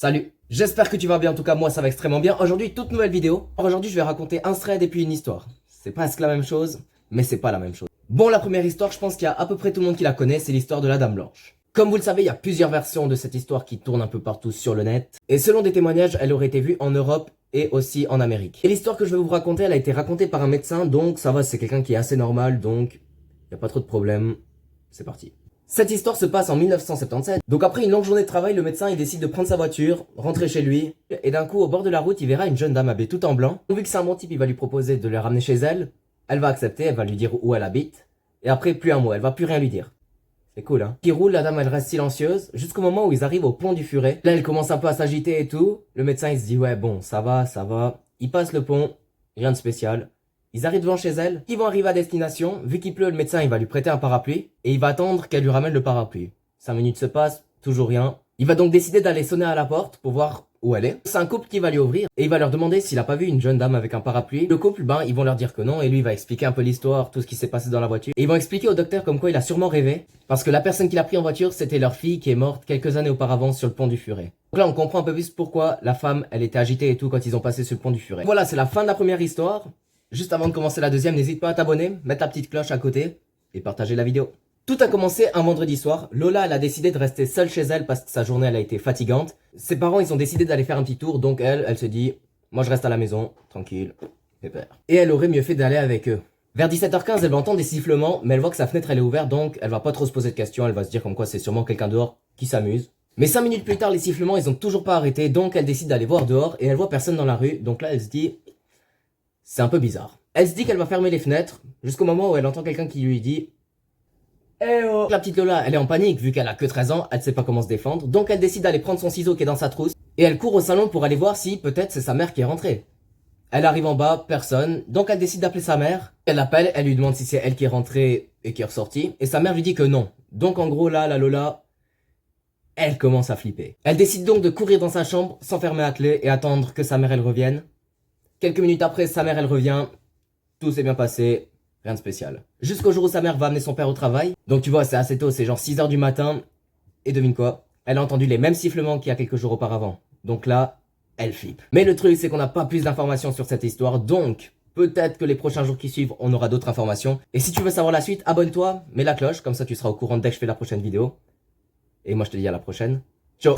Salut, j'espère que tu vas bien, en tout cas moi ça va extrêmement bien. Aujourd'hui, toute nouvelle vidéo. Aujourd'hui je vais raconter un thread et puis une histoire. C'est presque la même chose, mais c'est pas la même chose. Bon, la première histoire, je pense qu'il y a à peu près tout le monde qui la connaît, c'est l'histoire de la Dame Blanche. Comme vous le savez, il y a plusieurs versions de cette histoire qui tournent un peu partout sur le net. Et selon des témoignages, elle aurait été vue en Europe et aussi en Amérique. Et l'histoire que je vais vous raconter, elle a été racontée par un médecin, donc ça va, c'est quelqu'un qui est assez normal, donc il n'y a pas trop de problème. C'est parti. Cette histoire se passe en 1977. Donc après une longue journée de travail, le médecin il décide de prendre sa voiture, rentrer chez lui, et d'un coup au bord de la route il verra une jeune dame habillée tout en blanc. Vu que c'est un bon type, il va lui proposer de la ramener chez elle. Elle va accepter, elle va lui dire où elle habite, et après plus un mot, elle va plus rien lui dire. C'est cool hein. Qui roule, la dame elle reste silencieuse, jusqu'au moment où ils arrivent au pont du Furet. Là elle commence un peu à s'agiter et tout. Le médecin il se dit ouais bon ça va. Il passe le pont, rien de spécial. Ils arrivent devant chez elle, ils vont arriver à destination, vu qu'il pleut, le médecin il va lui prêter un parapluie, et il va attendre qu'elle lui ramène le parapluie. 5 minutes se passent, toujours rien. Il va donc décider d'aller sonner à la porte pour voir où elle est. C'est un couple qui va lui ouvrir, et il va leur demander s'il a pas vu une jeune dame avec un parapluie. Le couple, ils vont leur dire que non, et lui il va expliquer un peu l'histoire, tout ce qui s'est passé dans la voiture. Et ils vont expliquer au docteur comme quoi il a sûrement rêvé, parce que la personne qui l'a pris en voiture, c'était leur fille qui est morte quelques années auparavant sur le pont du Furet. Donc là on comprend un peu plus pourquoi la femme, elle était agitée et tout quand ils ont passé sur le pont du Furet. Voilà, c'est la fin de la première histoire. Juste avant de commencer la deuxième, n'hésite pas à t'abonner, mettre la petite cloche à côté et partager la vidéo. Tout a commencé un vendredi soir. Lola, elle a décidé de rester seule chez elle parce que sa journée, elle a été fatigante. Ses parents, ils ont décidé d'aller faire un petit tour, donc elle se dit, moi je reste à la maison, tranquille, pépère. Et elle aurait mieux fait d'aller avec eux. Vers 17h15, elle va entendre des sifflements, mais elle voit que sa fenêtre, elle est ouverte, donc elle va pas trop se poser de questions, elle va se dire comme quoi c'est sûrement quelqu'un dehors qui s'amuse. Mais 5 minutes plus tard, les sifflements, ils ont toujours pas arrêté, donc elle décide d'aller voir dehors et elle voit personne dans la rue, donc là, elle se dit... c'est un peu bizarre. Elle se dit qu'elle va fermer les fenêtres, jusqu'au moment où elle entend quelqu'un qui lui dit « Eh oh !» La petite Lola, elle est en panique, vu qu'elle a que 13 ans, elle ne sait pas comment se défendre, donc elle décide d'aller prendre son ciseau qui est dans sa trousse, et elle court au salon pour aller voir si, peut-être, c'est sa mère qui est rentrée. Elle arrive en bas, personne, donc elle décide d'appeler sa mère. Elle l'appelle, elle lui demande si c'est elle qui est rentrée et qui est ressortie, et sa mère lui dit que non. Donc en gros, là, la Lola, elle commence à flipper. Elle décide donc de courir dans sa chambre, s'enfermer à clé et attendre que sa mère, elle revienne. Quelques minutes après, sa mère, elle revient. Tout s'est bien passé. Rien de spécial. Jusqu'au jour où sa mère va amener son père au travail. Donc tu vois, c'est assez tôt, c'est genre 6h du matin. Et devine quoi? Elle a entendu les mêmes sifflements qu'il y a quelques jours auparavant. Donc là, elle flippe. Mais le truc, c'est qu'on n'a pas plus d'informations sur cette histoire. Donc, peut-être que les prochains jours qui suivent, on aura d'autres informations. Et si tu veux savoir la suite, abonne-toi, mets la cloche. Comme ça, tu seras au courant dès que je fais la prochaine vidéo. Et moi, je te dis à la prochaine. Ciao!